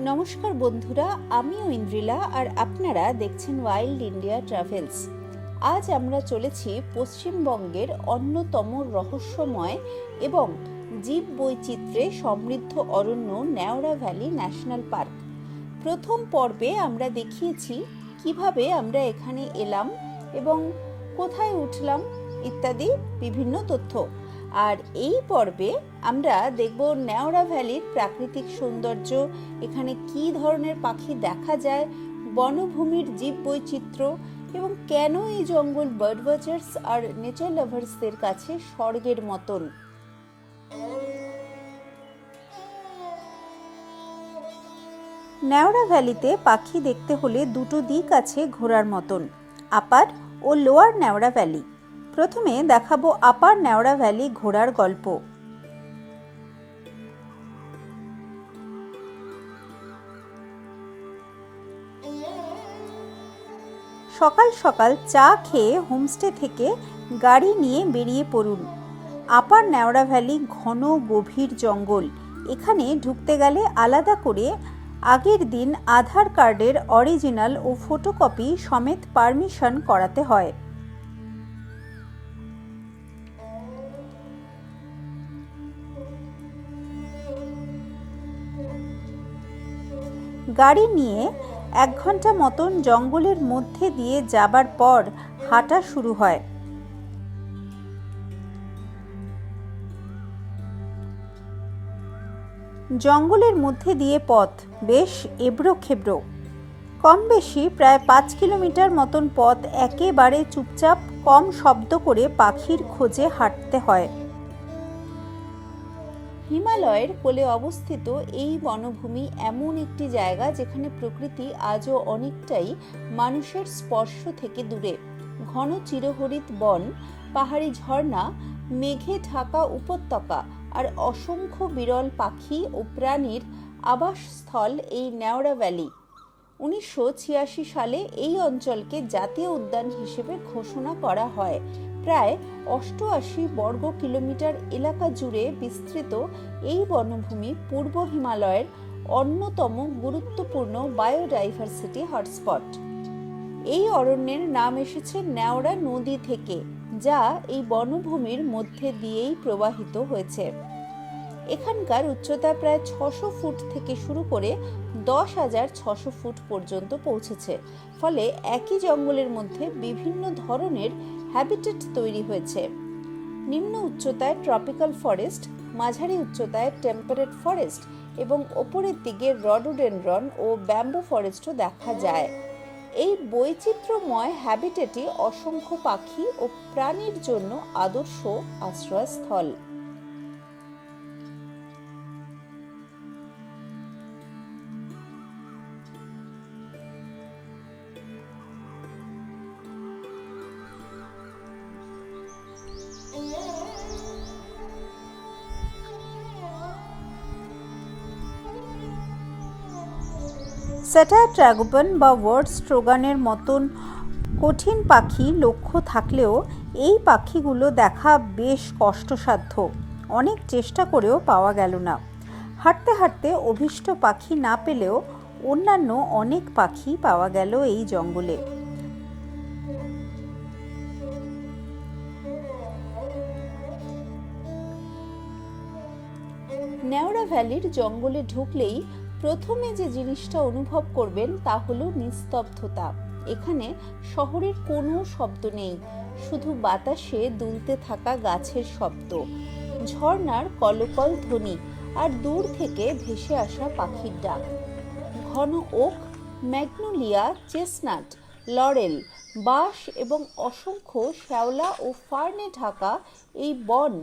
নমস্কার বন্ধুরা, আমি ঐন্দ্রিলা আর আপনারা দেখছেন ওয়াইল্ড ইন্ডিয়া ট্রাভেলস। আজ আমরা চলেছি পশ্চিমবঙ্গের অন্যতম রহস্যময় এবং জীব বৈচিত্র্যে সমৃদ্ধ অরণ্য নেওড়া ভ্যালি ন্যাশনাল পার্ক। প্রথম পর্বে আমরা দেখিয়েছি কিভাবে আমরা এখানে এলাম এবং কোথায় উঠলাম ইত্যাদি বিভিন্ন তথ্য। আর এই পর্বে আমরা দেখব নেওড়া ভ্যালির প্রাকৃতিক সৌন্দর্য, এখানে কি ধরনের পাখি দেখা যায়, বনভূমির জীব বৈচিত্র্য এবং কেন এই জঙ্গল বার্ড ওয়াচার্স আর নেচার লাভার্সদের কাছে স্বর্গের মতন। নেওড়া ভ্যালিতে পাখি দেখতে হলে দুটো দিক আছে ঘোরার মতন, আপার ও লোয়ার নেওড়া ভ্যালি। প্রথমে দেখাবো আপার নেওড়া ভ্যালি ঘোরার গল্প। সকাল সকাল চা খেয়ে হোমস্টে থেকে গাড়ি নিয়ে বেরিয়ে পড়ুন। আপার নেওড়া ভ্যালি ঘন গভীর জঙ্গল। এখানে ঢুকতে গেলে আলাদা করে আগের দিন আধার কার্ডের অরিজিনাল ও ফটোকপি সমেত পারমিশন করাতে হয়। গাড়ি নিয়ে 1 ঘন্টা মতন জঙ্গলের মধ্যে দিয়ে যাবার পর হাঁটা শুরু হয়। জঙ্গলের মধ্যে দিয়ে পথ বেশ এবড়ো খেবড়ো, কম বেশি প্রায় 5 কিলোমিটার মতন পথ একেবারে চুপচাপ কম শব্দ করে পাখির খোঁজে হাঁটতে হয়। হিমালয়ের কোলে অবস্থিত এই বনভূমি এমন একটি জায়গা যেখানে প্রকৃতি আজও অনেকটাই মানুষের স্পর্শ থেকে দূরে। ঘন চিরহরিত বন, পাহাড়ি ঝর্ণা, মেঘে ঢাকা উপত্যকা আর অসংখ্য বিরল পাখি ও প্রাণীর আবাসস্থল এই নেওড়া ভ্যালি। 1986 সালে এই অঞ্চলকে জাতীয় উদ্যান হিসেবে ঘোষণা করা হয়। প্রায় 88 বর্গ কিলোমিটার এলাকা জুড়ে বিস্তৃত এই বনভূমি পূর্ব হিমালয়ের অন্যতম গুরুত্বপূর্ণ বায়োডাইভার্সিটি হটস্পট। এই অরণ্যের নাম এসেছে নেওড়া নদী থেকে, যা এই বনভূমির মধ্যে দিয়েই প্রবাহিত হয়েছে। এখানকার উচ্চতা প্রায় 600 ফুট থেকে শুরু করে 10,600 ফুট পর্যন্ত পৌঁছেছে। ফলে একই জঙ্গলের মধ্যে বিভিন্ন ধরনের হ্যাবিটেট তৈরি হয়েছে। নিম্ন উচ্চতায় ট্রপিক্যাল ফরেস্ট, মাঝারি উচ্চতায় টেম্পারেট ফরেস্ট এবং ওপরের দিকে রডোডেনড্রন ও ব্যাম্বু ফরেস্টও দেখা যায়। এই বৈচিত্র্যময় হ্যাবিটেটই অসংখ্য পাখি ও প্রাণীর জন্য আদর্শ আশ্রয়স্থল। স্যাটায়ার ট্রাগোপান বা ওয়ার্ড স্ট্রোগানের মতন কঠিন পাখি লক্ষ্য থাকলেও এই পাখিগুলো দেখা বেশ কষ্টসাধ্য। অনেক চেষ্টা করেও পাওয়া গেল না। হাঁটতে হাঁটতে অভীষ্ট পাখি না পেলেও অন্যান্য অনেক পাখি পাওয়া গেল এই জঙ্গলে। নেওড়া ভ্যালির জঙ্গলে ঢুকলেই প্রথমে যে জিনিসটা অনুভব করবেন তা হলো নিস্তব্ধতা। এখানে শহরের কোনো শব্দ নেই, শুধু বাতাসে দুলতে থাকা গাছের শব্দ, ঝর্ণার কলকল ধ্বনি আর দূর থেকে ভেসে আসা পাখির ডাক। ঘন ওক, ম্যাগনোলিয়া, চেস্টনাট, লরেল, বাঁশ এবং অসংখ্য শ্যাওলা ও ফার্নে ঢাকা এই বন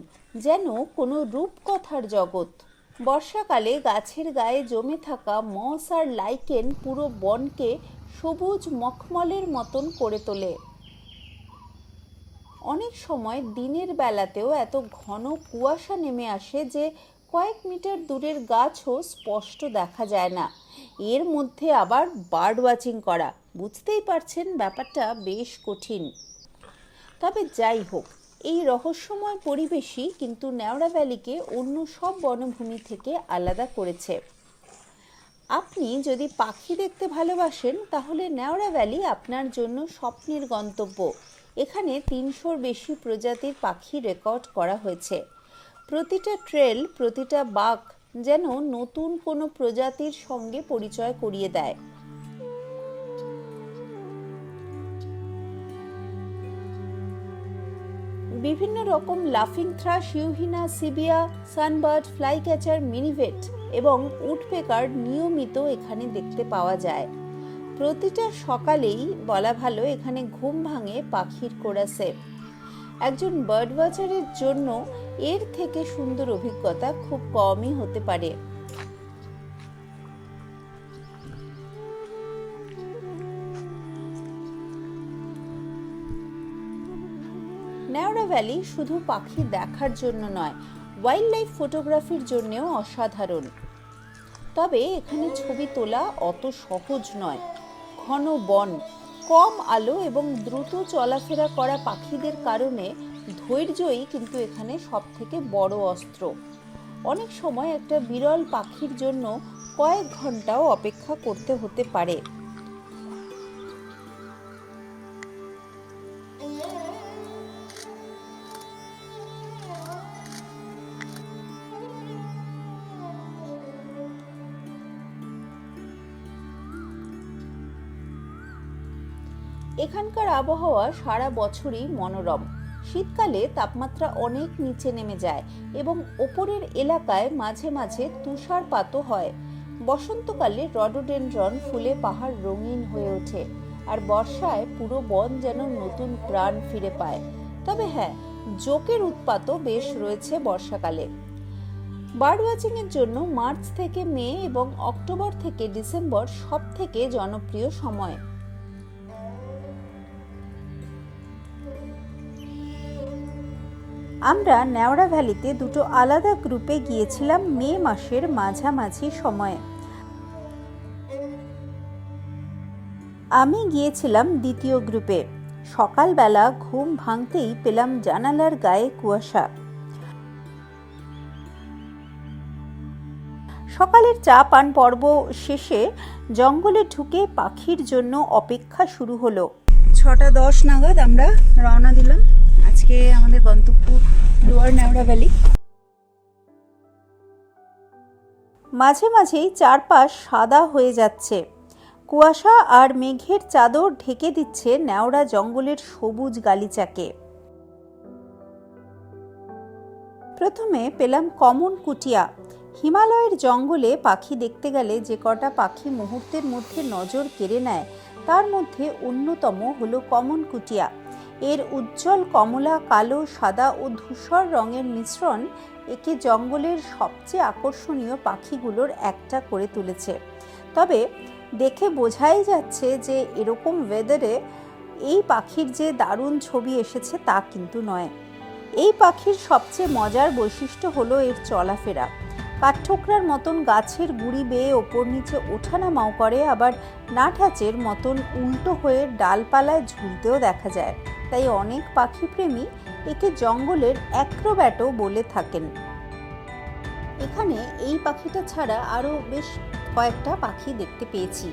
যেন কোনো রূপকথার জগৎ। বর্ষাকালে গাছের গায়ে জমে থাকা মস আর লাইকেন পুরো বনকে সবুজ মখমলের মতন করে তোলে। অনেক সময় দিনের বেলাতেও এত ঘন কুয়াশা নেমে আসে যে কয়েক মিটার দূরের গাছও স্পষ্ট দেখা যায় না। এর মধ্যে আবার বার্ড ওয়াচিং করা, বুঝতেই পারছেন ব্যাপারটা বেশ কঠিন। তবে যাই হোক, এই রহস্যময় পরিবেশই কিন্তু নেওড়া ভ্যালিকে অন্য সব বনভূমি থেকে আলাদা করেছে। আপনি যদি পাখি দেখতে ভালোবাসেন তাহলে নেওড়া ভ্যালি আপনার জন্য স্বপ্নের গন্তব্য। এখানে ৩০০-র বেশি প্রজাতির পাখি রেকর্ড করা হয়েছে। প্রতিটা ট্রেল, প্রতিটা বাঁক যেন নতুন কোনো প্রজাতির সঙ্গে পরিচয় করিয়ে দেয়। বিভিন্ন রকম লাফিং thrush, yuhina, sibia, sunbird, fly catcher, minivet এবং উডপেকার নিয়মিত এখানে দেখতে পাওয়া যায়। প্রতিটা সকালেই বলা ভালো এখানে ঘুম ভাঙে পাখির কোরাসে। একজন বার্ড ওয়াচারের জন্য এর থেকে সুন্দর অভিজ্ঞতা খুব কমই হতে পারে। নেওড়া ভ্যালি শুধু পাখি দেখার জন্য নয়, ওয়াইল্ড লাইফ ফটোগ্রাফির জন্যও অসাধারণ। তবে এখানে ছবি তোলা অত সহজ নয়। ঘন বন, কম আলো এবং দ্রুত চলাফেরা করা পাখিদের কারণে ধৈর্যই কিন্তু এখানে সবথেকে বড় অস্ত্র। অনেক সময় একটা বিরল পাখির জন্য কয়েক ঘন্টাও অপেক্ষা করতে হতে পারে। এখানকার আবহাওয়া সারা বছরই মনোরম। শীতকালে তাপমাত্রা অনেক নিচে নেমে যায় এবং ওপরের এলাকায় মাঝে মাঝে তুষারপাতও হয়। বসন্তকালে রডোডেনড্রন ফুলে পাহাড় রঙিন হয়ে ওঠে, আর বর্ষায় পুরো বন যেন নতুন প্রাণ ফিরে পায়। তবে হ্যাঁ, জোকের উৎপাতও বেশ রয়েছে বর্ষাকালে। বার্ড ওয়াচিং এর জন্য মার্চ থেকে মে এবং অক্টোবর থেকে ডিসেম্বর সবথেকে জনপ্রিয় সময়। আমরা নেওড়া ভ্যালিতে দুটো আলাদা গ্রুপে গিয়েছিলাম মে মাসের মাঝামাঝি সময়ে। আমি গিয়েছিলাম দ্বিতীয় গ্রুপে। সকালবেলা ঘুম ভাঙতেই পেলাম জানালার গায়ে কুয়াশা। সকালের চা পান পর্ব শেষে জঙ্গলে ঢুকে পাখির জন্য অপেক্ষা শুরু হলো। 6:10 নাগাদ আমরা রওনা দিলাম। আজকে আমাদের গন্তব্য লোয়ার নেওড়া ভ্যালি। মাঝে মাঝেই চারপাশ সাদা হয়ে যাচ্ছে। কুয়াশা আর মেঘের চাদর ঢেকে দিচ্ছে নেওড়া জঙ্গলের সবুজ গালিচাকে। প্রথমে পেলাম কমন কুটিয়া। হিমালয়ের জঙ্গলে পাখি দেখতে গেলে যে কটা পাখি মুহূর্তের মধ্যে নজর কেড়ে নেয় তার মধ্যে অন্যতম হলো কমন কুটিয়া। এর উজ্জ্বল কমলা, কালো, সাদা ও ধূসর রঙের মিশ্রণ একে জঙ্গলের সবচেয়ে আকর্ষণীয় পাখিগুলোর একটা করে তুলেছে। তবে দেখে বোঝাই যাচ্ছে যে এরকম ওয়েদারে এই পাখির যে দারুণ ছবি এসেছে তা কিন্তু নয়। এই পাখির সবচেয়ে মজার বৈশিষ্ট্য হলো এর চলাফেরা। কাঠঠোকরার মতন গাছের গুড়ি বেয়ে ওপর নিচে ওঠানামাও করে, আবার নাঠাচের মতন উল্টো হয়ে ডালপালায় ঝুলতেও দেখা যায়। তাই অনেক পাখিপ্রেমী একে জঙ্গলের অ্যাক্রোব্যাটও বলে থাকেন। এখানে এই পাখিটা ছাড়া আরও বেশ কয়েকটা পাখি দেখতে পেয়েছি।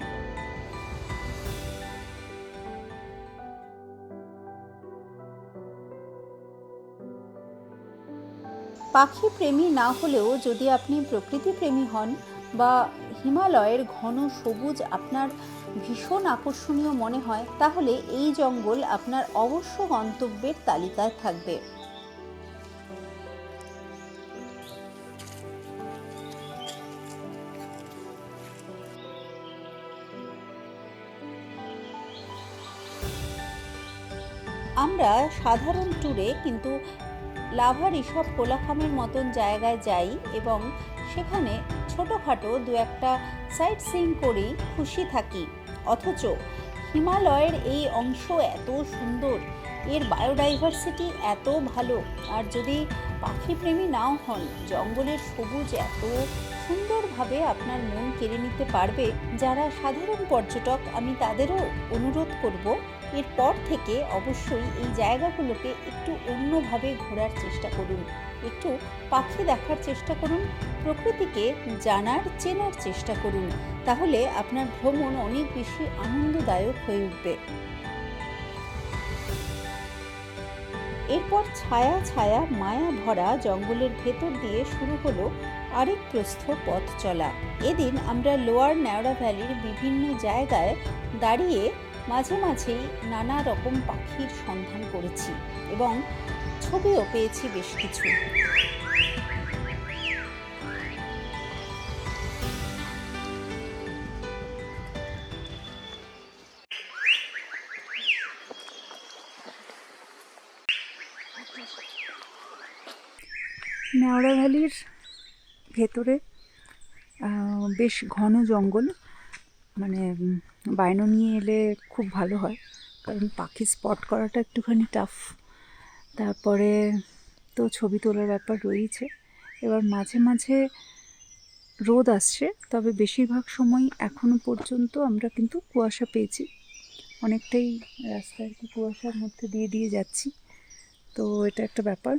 পাখি প্রেমী না হলেও যদি আপনি প্রকৃতি প্রেমী হন বা হিমালয়ের ঘন সবুজ আপনার ভীষণ আকর্ষণীয় মনে হয়, তাহলে এই জঙ্গল আপনার অবশ্য গন্তব্যের তালিকায় থাকবে। আমরা সাধারণ ট্যুরে কিন্তু লাভা ঋষভ কোলাখামের মতন জায়গায় যাই এবং সেখানে ছোটোখাটো দু একটা সাইট সিইং করেই খুশি থাকি। অথচ হিমালয়ের এই অংশ এত সুন্দর, এর বায়োডাইভার্সিটি এত ভালো, আর যদি পাখিপ্রেমী নাও হন, জঙ্গলের সবুজ এত সুন্দরভাবে আপনার মন কেড়ে নিতে পারবে। যারা সাধারণ পর্যটক, আমি তাদেরও অনুরোধ করব এরপর থেকে অবশ্যই এই জায়গাগুলোকে একটু অন্যভাবে ঘোরার চেষ্টা করুন, একটু পাখি দেখার চেষ্টা করুন, প্রকৃতিকে জানার চেনার চেষ্টা করুন। তাহলে আপনার ভ্রমণ অনেক বেশি আনন্দদায়ক হয়ে উঠবে। এরপর ছায়া ছায়া মায়া ভরা জঙ্গলের ভেতর দিয়ে শুরু হলো আরেক প্রস্থ পথ চলা। এদিন আমরা লোয়ার ন্যাওড়া ভ্যালির বিভিন্ন জায়গায় দাঁড়িয়ে মাঝে মাঝেই নানা রকম পাখির সন্ধান করেছি এবং ছবিও পেয়েছি বেশ কিছু। ন্যাওড়া ভ্যালির ভেতরে বেশ ঘন জঙ্গল, মানে বাইনো নিয়ে এলে খুব ভালো হয়, কারণ পাখি স্পট করাটা একটুখানি টাফ। তারপরে তো ছবি তোলার ব্যাপার রয়েছে। এবার মাঝে মাঝে রোদ আসছে, তবে বেশিরভাগ সময় এখনো পর্যন্ত আমরা কিন্তু কুয়াশা পেয়েছি। অনেকটাই রাস্তায় আর কি কুয়াশার মধ্যে দিয়ে দিয়ে যাচ্ছি, তো এটা একটা ব্যাপার।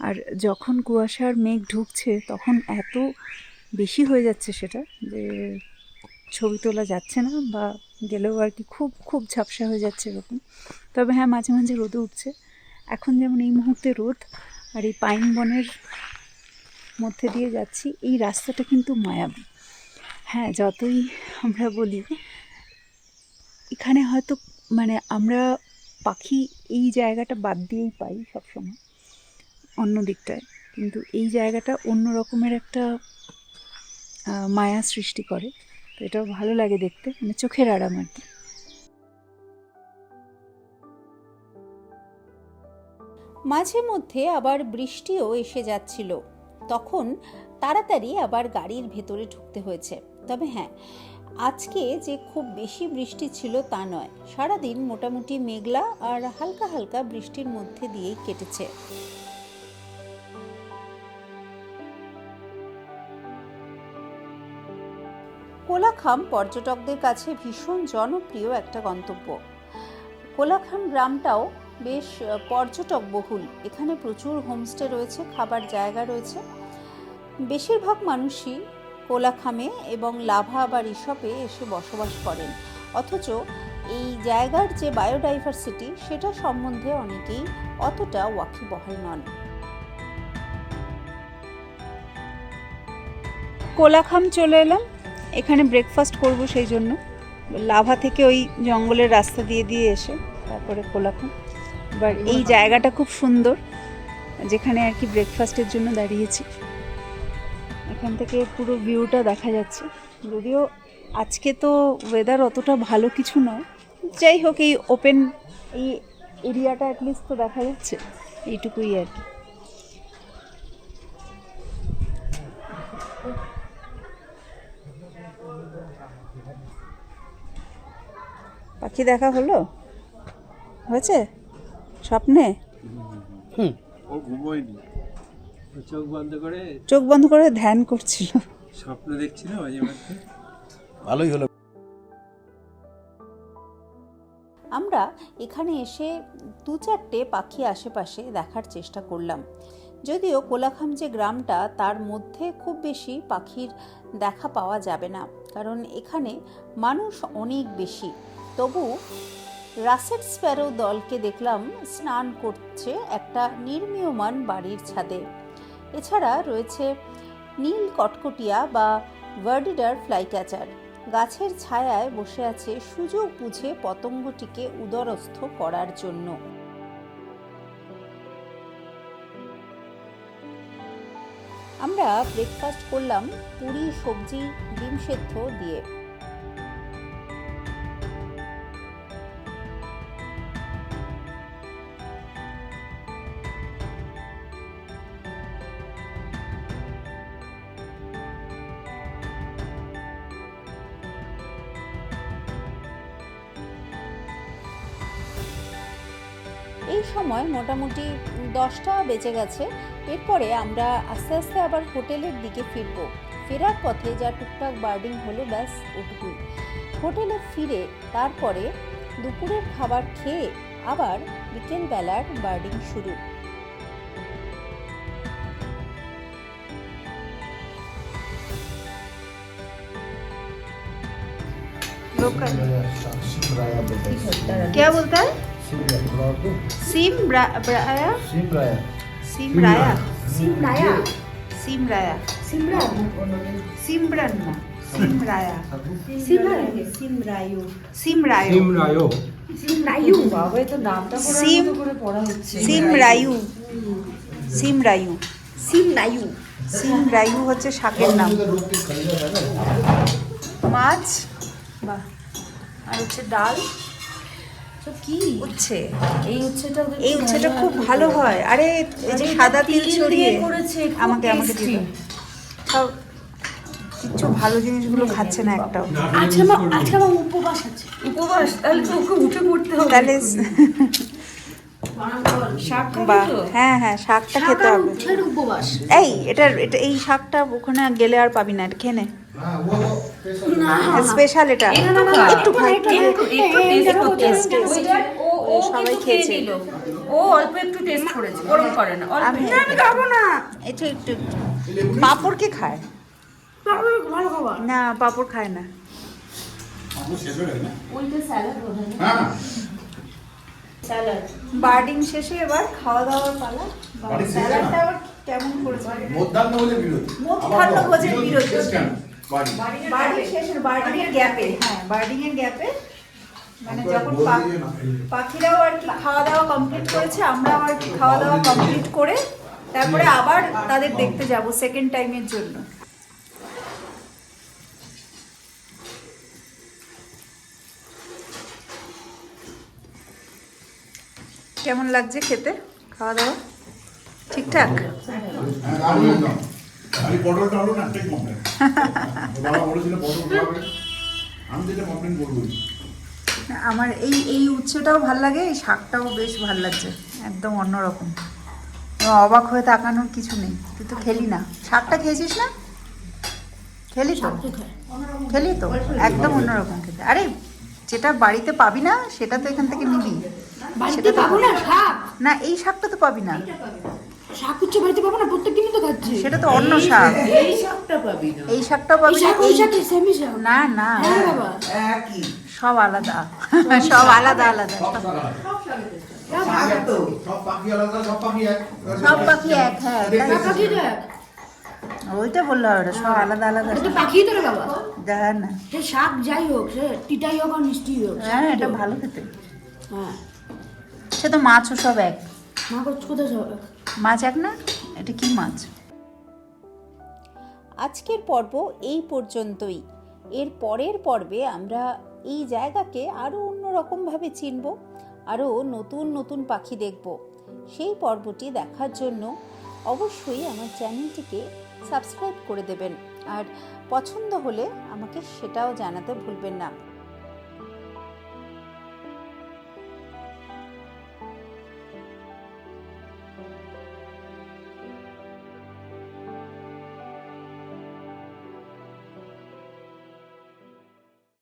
আর যখন কুয়াশার মেঘ ঢুকছে তখন এত বেশি হয়ে যাচ্ছে সেটা যে ছবি তোলা যাচ্ছে না, বা গেলেও আর কি খুব খুব ঝাপসা হয়ে যাচ্ছে এরকম। তবে হ্যাঁ, মাঝে মাঝে রোদও উঠছে। এখন যেমন এই মুহূর্তে রোদ, আর এই পাইন বনের মধ্যে দিয়ে যাচ্ছি। এই রাস্তাটা কিন্তু মায়াবী। হ্যাঁ, যতই আমরা বলি এখানে হয়তো মানে আমরা পাখি এই জায়গাটা বাদ দিয়েই পাই সবসময় অন্য দিকটায়, কিন্তু এই জায়গাটা অন্য রকমের একটা মায়া সৃষ্টি করে। তো এটাও ভালো লাগে দেখতে, মানে চোখের আরাম আর কি। মাঝে মধ্যে আবার বৃষ্টিও এসে যাচ্ছিল, তখন তাড়াতাড়ি আবার গাড়ির ভেতরে ঢুকতে হয়েছে। তবে হ্যাঁ, আজকে যে খুব বেশি বৃষ্টি ছিল তা নয়, সারাদিন মোটামুটি মেঘলা আর হালকা হালকা বৃষ্টির মধ্যে দিয়েই কেটেছে। কোলাখাম পর্যটকদের কাছে ভীষণ জনপ্রিয় একটা গন্তব্য। কোলাখাম গ্রামটাও বেশ পর্যটক বহুল। এখানে প্রচুর হোমস্টে রয়েছে, খাবার জায়গা রয়েছে। বেশিরভাগ মানুষই কোলাখামে এবং লাভা বা রিসপে এসে বসবাস করেন, অথচ এই জায়গার যে বায়োডাইভার্সিটি সেটা সম্বন্ধে অনেকেই অতটা ওয়াকিবহাল নন। কোলাখাম চলে এলাম, এখানে ব্রেকফাস্ট করব, সেই জন্য লাভা থেকে ওই জঙ্গলের রাস্তা দিয়ে দিয়ে এসে তারপরে কোলাখাম। এবার এই জায়গাটা খুব সুন্দর, যেখানে আর কি ব্রেকফাস্টের জন্য দাঁড়িয়েছি। এখান থেকে পুরো ভিউটা দেখা যাচ্ছে, যদিও আজকে তো ওয়েদার অতটা ভালো কিছু নয়। যাই হোক, এই ওপেন এই এরিয়াটা অ্যাটলিস্ট তো দেখা যাচ্ছে, এইটুকুই আর কি। পাখি দেখা হলো, হয়েছে স্বপ্নে? চোখ বন্ধ করে ধ্যান করছিল, স্বপ্ন দেখছিল মাঝে মধ্যে। ভালোই হলো। আমরা এখানে এসে 2-4টে পাখি আশেপাশে দেখার চেষ্টা করলাম। যদিও কোলাখাম যে গ্রামটা, তার মধ্যে খুব বেশি পাখির দেখা পাওয়া যাবে না, কারণ এখানে মানুষ অনেক বেশি। তবু রাসেট স্প্যারো দলকে দেখলাম স্নান করছে একটা নির্মীয়মান বাড়ির ছাদে। এছাড়া রয়েছে নীল কটকটিয়া বা ভার্ডিডার ফ্লাইক্যাচার, গাছের ছায়ায় বসে আছে সুযোগ বুঝে পতঙ্গটিকে উদরস্থ করার জন্য। আমরা ব্রেকফাস্ট করলাম পুরি, সবজি, ডিম সেদ্ধ দিয়ে। এই সময় মোটামুটি 10টা বেজে গেছে। এরপরে আমরা আস্তে আস্তে আবার হোটেলের দিকে ফিরব। ফেরার পথে যা টুকটাক বার্ডিং হলো, ব্যাস ওটুকুই। হোটেলে ফিরে তারপরে দুপুরের খাবার খেয়ে আবার বিকেলবেলার বার্ডিং শুরু। लोकल सिमराया बोलते हैं। क्या बोलता है? सिमराया सिमराया सिमराया सिमराया सिमराया सिमराया सिमरन सिमरन ना सिमराया सिमरन सिमरायु सिमरायो সিমরায়ো सिमरायु बाबा ये तो नाम था सिम সিমরায়ু সিমরায়ু सिमरायु সিমরায়ু হচ্ছে শাকের নাম। रोक के खरीदा है ना। মাছ বাহ, আর হচ্ছে ডাল, তো কি উচ্ছে। এই উচ্ছেটা এই উচ্ছেটা খুব ভালো হয়। আরে এই যে সাদা তিল ছড়িয়ে করেছে আমাকে আমাকে দিতে সব কিচ্ছু ভালো জিনিসগুলো খাচ্ছে না একটাও। আজকে আমার উপবাস আছে উপবাস, তাহলে তো ওকে উঠে পড়তে হবে তাহলে শাক বাহ, হ্যাঁ হ্যাঁ শাকটা খেতে হবে। উঠের উপবাস এটা এই শাকটা ওখানে গেলে আর পাবি না, এটা খেয়ে নে। हाँ वो স্পেশাল এটা একটু খাই। ও সবাই কিন্তু খেয়ে খেয়েছে। নিল, ও অল্প একটু টেস্ট করেছে, ওরকম করে না অল্প। আমি আমি খাবো না, একটু একটু পাঁপড় কে খায় ভালো খাবার। না, পাঁপড় খায় না। ওইটা স্যালাড বোধহয় স্যালাড। বার্ডিং শেষে এবার খাওয়া দাওয়ার পালা। বাড়ি শেষে স্যালাডটা না? আবার কেমন করেছে? মধ্যাহ্নভোজের বিরতি। মধ্যাহ্নভোজের বিরতি। শেষ কেন? বাড়ি। বার্ডিং শেষের বার্ডিং এর গ্যাপে, হ্যাঁ বার্ডিং এর গ্যাপে মানে যখন পাখিরাও আর কি খাওয়া দাওয়া কমপ্লিট করেছে, আমরাও আর কি খাওয়া দাওয়া কমপ্লিট করে তারপরে আবার তাদের দেখতে যাব সেকেন্ড টাইমের জন্য। কেমন লাগছে খেতে? খাওয়া দাওয়া ঠিকঠাক? আমি একদম। আমি পটলটা হলো না ঠিক কমপ্লেন। বাবা বলেছিল পটল খাবে। আমি যেটা কমপ্লেন বলবো। আমার এই উচ্ছেটাও ভাল লাগে, এই শাকটাও বেশ ভাল লাগছে, একদম অন্যরকম। অবাক হয়ে তাকানোর কিছু নেই। তুই তো খেলি না, শাকটা খেয়েছিস না? খেলি তো, খেলি তো, একদম অন্যরকম খেতে। আরে যেটা বাড়িতে পাবি না সেটা তো এখান থেকে নিবি। বাড়িতে পাবো না শাক, না এই শাকটা তো পাবি না, শাক উচ্ছে বাড়িতে পাবো না, প্রত্যেক দিনই তো খাচ্ছি। সেটা তো অন্য শাক। এই শাকটা পাবি না, এই শাকটাও এই পাবি না। শাক ওই শাকই সেমই শাক। না না, হ্যাঁ বাবা, সব আলাদা, সব আলাদা আলাদা। সব পাখি আলাদা, সব পাখি এক। সব পাখি এক, হ্যাঁ পাখি তো এক, ওইটা বললো ওটা সব আলাদা আলাদা। এটা পাখি তো রে বাবা। দেখা না, সে শাক যাই হোক, সে টিটাই হোক আর মিষ্টি হোক, হ্যাঁ এটা ভালো খেতে। হ্যাঁ সে তো মাছও সব এক। মা কোথায় যাবে? মাছ এক না? এটা কি মাছ? আজকের পর্ব এই পর্যন্তই। এর পরের পর্বে আমরা এই জায়গাকে আরও অন্যরকমভাবে চিনব, আরও নতুন নতুন পাখি দেখব। সেই পর্বটি দেখার জন্য অবশ্যই আমার চ্যানেলটিকে সাবস্ক্রাইব করে দেবেন, আর পছন্দ হলে আমাকে সেটাও জানাতে ভুলবেন না।